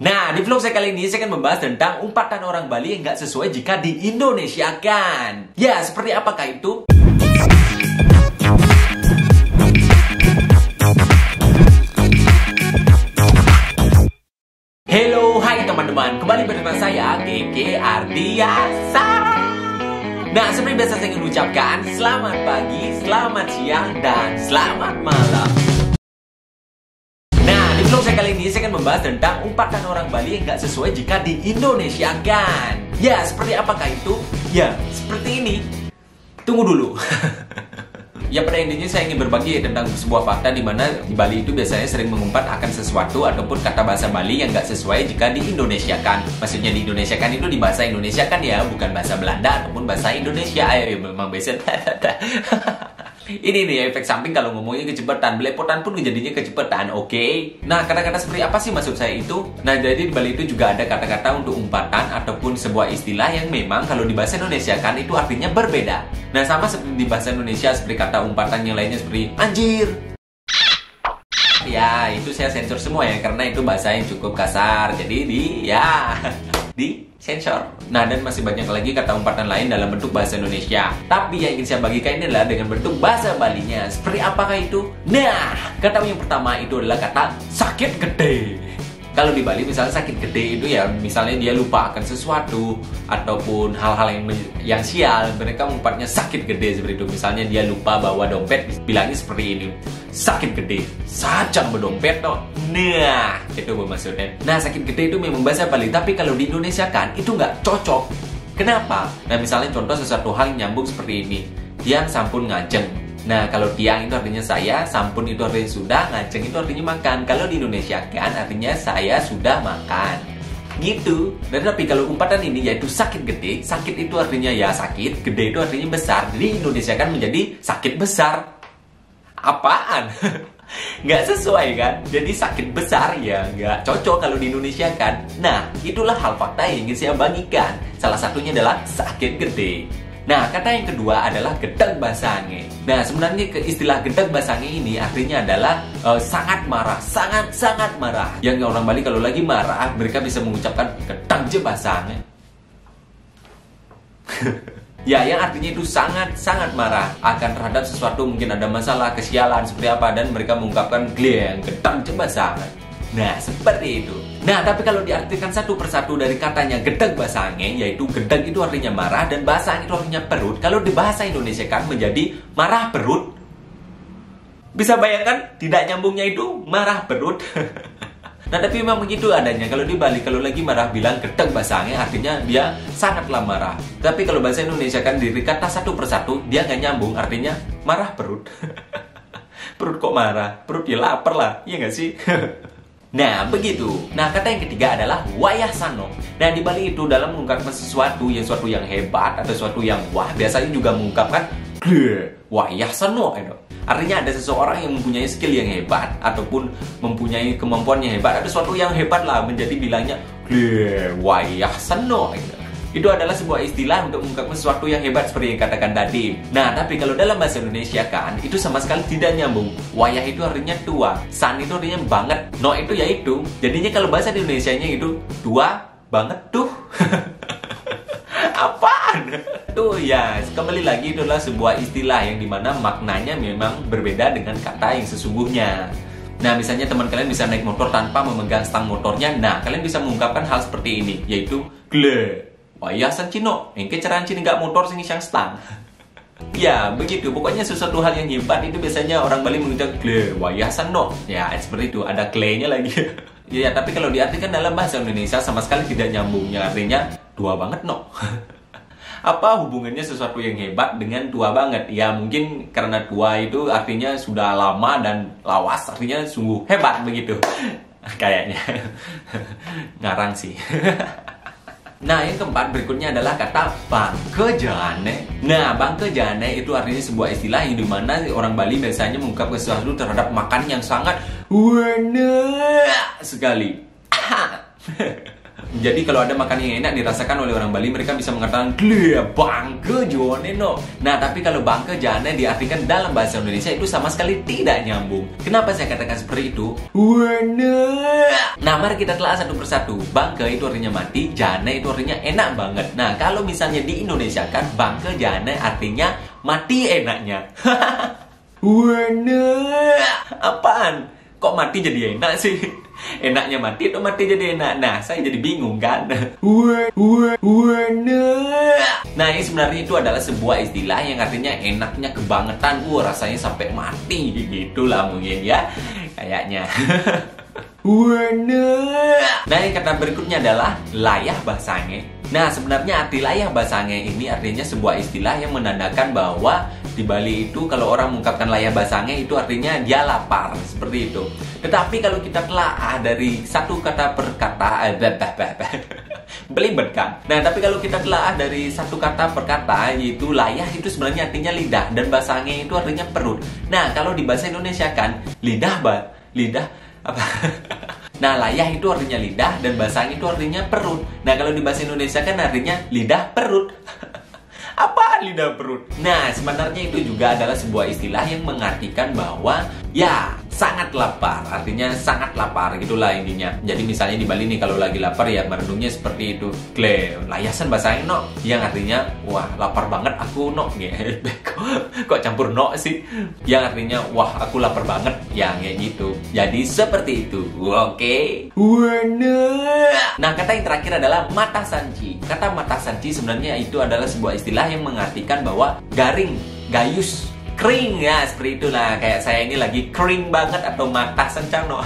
Nah, di vlog saya kali ini saya akan membahas tentang umpatan orang Bali yang nggak sesuai jika di-Indonesiakan. Ya, seperti apakah itu? Hello, hai teman-teman. Kembali bersama saya, Keke Ardiasa. Nah, seperti biasa saya ingin ucapkan selamat pagi, selamat siang, dan selamat malam. Nah, di vlog saya kali ini saya akan membahas tentang umpatan orang Bali yang nggak sesuai jika di-Indonesiakan. Ya, seperti apakah itu? Ya, seperti ini. Tunggu dulu. Ya, pada intinya saya ingin berbagi tentang sebuah fakta di mana di Bali itu biasanya sering mengumpat akan sesuatu ataupun kata bahasa Bali yang nggak sesuai jika di-Indonesiakan. Maksudnya di-Indonesiakan itu di bahasa Indonesia kan ya, bukan bahasa Belanda ataupun bahasa Indonesia. Ayo, memang biasa. Ini nih efek samping kalau ngomongnya kecepatan, belepotan pun jadinya kecepatan, oke? Nah, kata-kata seperti apa sih maksud saya itu? Nah, jadi di Bali itu juga ada kata-kata untuk umpatan ataupun sebuah istilah yang memang kalau di bahasa Indonesia kan itu artinya berbeda. Nah, sama seperti di bahasa Indonesia seperti kata umpatan yang lainnya seperti anjir. Ya, itu saya sensor semua ya karena itu bahasa yang cukup kasar. Jadi di sensor. Nah, dan masih banyak lagi kata umpatan lain dalam bentuk bahasa Indonesia. Tapi yang ingin saya bagikan ini adalah dengan bentuk bahasa Balinya. Seperti apakah itu? Nah, kata yang pertama itu adalah kata sakit gede. Kalau di Bali misalnya sakit gede itu ya misalnya dia lupa akan sesuatu ataupun hal-hal yang sial, mereka mengumpatnya sakit gede seperti itu. Misalnya dia lupa bawa dompet, bilangnya seperti ini. Sakit gede, sajang berdompet toh. Nah, itu maksudnya. Nah, sakit gede itu memang bahasa Bali, tapi kalau di Indonesia kan itu nggak cocok. Kenapa? Nah, misalnya contoh sesuatu hal yang nyambung seperti ini. Tiang sampun ngajeng. Nah, kalau tiang itu artinya saya, sampun itu artinya sudah, ngajeng itu artinya makan. Kalau di Indonesia kan artinya saya sudah makan. Gitu. Dan tapi kalau umpatan ini yaitu sakit gede, sakit itu artinya ya sakit, gede itu artinya besar. Jadi Indonesia kan menjadi sakit besar. Apaan? Nggak sesuai kan? Jadi sakit besar ya nggak cocok kalau di Indonesia kan. Nah, itulah hal fakta yang ingin saya bagikan. Salah satunya adalah sakit gede. Nah, kata yang kedua adalah gedeg basange. Nah, sebenarnya istilah gedeg basange ini artinya adalah sangat marah, sangat marah. Yang orang Bali kalau lagi marah, mereka bisa mengucapkan gedeg je basange. Ya, yang artinya itu sangat marah akan terhadap sesuatu, mungkin ada masalah, kesialan, seperti apa, dan mereka mengungkapkan gleng, gedeg je basange. Nah, seperti itu. Nah, tapi kalau diartikan satu persatu dari katanya gedeg basange, yaitu gedeg itu artinya marah dan basang itu artinya perut. Kalau di bahasa Indonesia kan menjadi marah perut. Bisa bayangkan tidak nyambungnya itu marah perut. Nah, tapi memang begitu adanya. Kalau di Bali kalau lagi marah bilang gedeg basange artinya dia sangatlah marah. Tapi kalau bahasa Indonesia kan dari kata satu persatu dia nggak nyambung artinya marah perut. Perut kok marah? Perut ya lapar lah, iya nggak sih? Nah, begitu. Nah, kata yang ketiga adalah wayah sano. Nah, di Bali itu dalam mengungkapkan sesuatu yang hebat atau sesuatu yang wah, biasanya juga mengungkapkan wayah sano. Artinya ada seseorang yang mempunyai skill yang hebat ataupun mempunyai kemampuan yang hebat, ada sesuatu yang hebat lah, menjadi bilangnya wayah sano. Itu adalah sebuah istilah untuk mengungkapkan sesuatu yang hebat seperti yang katakan tadi. Nah, tapi kalau dalam bahasa Indonesia kan itu sama sekali tidak nyambung. Wayah itu artinya tua, san itu artinya banget, no itu ya itu. Jadinya kalau bahasa Indonesianya itu tua banget tuh. Apaan? Tuh ya, kembali lagi itulah sebuah istilah yang dimana maknanya memang berbeda dengan kata yang sesungguhnya. Nah, misalnya teman kalian bisa naik motor tanpa memegang stang motornya. Nah, kalian bisa mengungkapkan hal seperti ini, yaitu wayah san cino, engke ceran cini nggak motor sini sang stang. Ya, begitu. Pokoknya sesuatu hal yang hebat itu biasanya orang Bali mengucap wayah san no. Ya, seperti itu. Ada nya lagi. Ya, tapi kalau diartikan dalam bahasa Indonesia sama sekali tidak nyambungnya. Artinya tua banget no. Apa hubungannya sesuatu yang hebat dengan tua banget? Ya, mungkin karena tua itu artinya sudah lama dan lawas. Artinya sungguh hebat begitu. Kayaknya. Ngarang sih. Nah, yang keempat berikutnya adalah kata bangkejane. Nah, bangkejane itu artinya sebuah istilah yang dimana orang Bali biasanya mengungkapkan sesuatu terhadap makan yang sangat enak sekali. Jadi kalau ada makanan yang enak dirasakan oleh orang Bali, mereka bisa mengatakan gle bangke jone no. Nah, tapi kalau bangke jane diartikan dalam bahasa Indonesia itu sama sekali tidak nyambung. Kenapa saya katakan seperti itu? Nah, mari kita telah satu persatu. Bangke itu artinya mati, jane itu artinya enak banget. Nah, kalau misalnya di Indonesia kan bangke jane artinya mati enaknya. Apaan? Kok mati jadi enak sih? Enaknya mati atau mati jadi enak? Nah, saya jadi bingung kan. Nah, ini sebenarnya itu adalah sebuah istilah yang artinya enaknya kebangetan. Rasanya sampai mati. Gitulah mungkin ya. Kayaknya. Nah, yang kata berikutnya adalah layah basange. Nah, sebenarnya arti layah basange ini artinya sebuah istilah yang menandakan bahwa di Bali itu kalau orang mengungkapkan layah basange itu artinya dia lapar, seperti itu. Tetapi kalau kita telah dari satu kata per kata belibet kan. Nah, tapi kalau kita telah dari satu kata per kata, yaitu layah itu sebenarnya artinya lidah dan basange itu artinya perut. Nah, kalau di bahasa Indonesia kan lidah apa? Nah, layah itu artinya lidah dan basange itu artinya perut. Nah, kalau di bahasa Indonesia kan artinya lidah perut. Apa lidah perut? Nah, sebenarnya itu juga adalah sebuah istilah yang mengartikan bahwa ya sangat lapar, artinya sangat lapar gitulah intinya. Jadi misalnya di Bali nih kalau lagi lapar ya merenungnya seperti itu. Gle, layasan bahasanya no, yang artinya wah lapar banget aku no. Kok campur no sih? Yang artinya wah aku lapar banget, ya kayak gitu. Jadi seperti itu. Oke. Nah, kata yang terakhir adalah mata sanci. Kata mata sanci sebenarnya itu adalah sebuah istilah yang mengartikan bahwa garing, gayus, kering ya, seperti itulah. Kayak saya ini lagi kering banget atau mata sencano.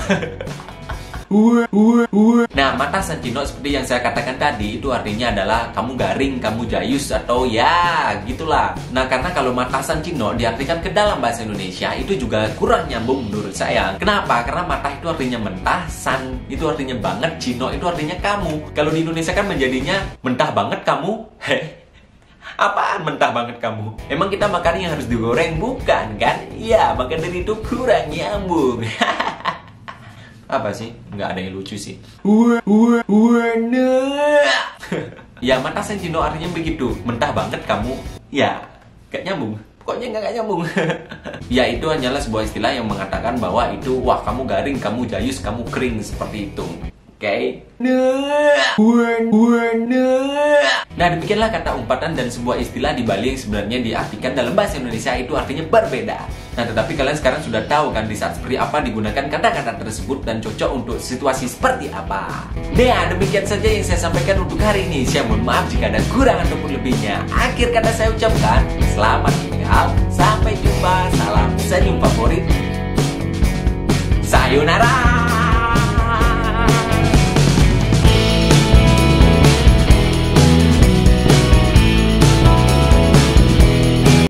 Nah, mata sencino seperti yang saya katakan tadi itu artinya adalah kamu garing, kamu jayus atau ya gitulah. Nah, karena kalau mata sencino diartikan ke dalam bahasa Indonesia itu juga kurang nyambung menurut saya. Kenapa? Karena mata itu artinya mentah, san itu artinya banget, cino itu artinya kamu. Kalau di Indonesia kan menjadinya mentah banget kamu. Apaan mentah banget kamu? Emang kita makan yang harus digoreng bukan kan? Ya, maka dari itu kurang nyambung. Apa sih? Nggak ada yang lucu sih. Ya, mata sencino artinya begitu. Mentah banget kamu. Ya, gak nyambung. Pokoknya nggak nyambung. Ya, itu hanyalah sebuah istilah yang mengatakan bahwa itu wah kamu garing, kamu jayus, kamu kering seperti itu. Oke. Nah, demikianlah kata umpatan dan sebuah istilah di Bali yang sebenarnya diartikan dalam bahasa Indonesia itu artinya berbeda. Nah, tetapi kalian sekarang sudah tahu kan di saat seperti apa digunakan kata-kata tersebut dan cocok untuk situasi seperti apa. Nah, demikian saja yang saya sampaikan untuk hari ini. Saya mohon maaf jika ada kurang ataupun lebihnya. Akhir kata saya ucapkan selamat tinggal, sampai jumpa, salam senyum favorit. Sayonara.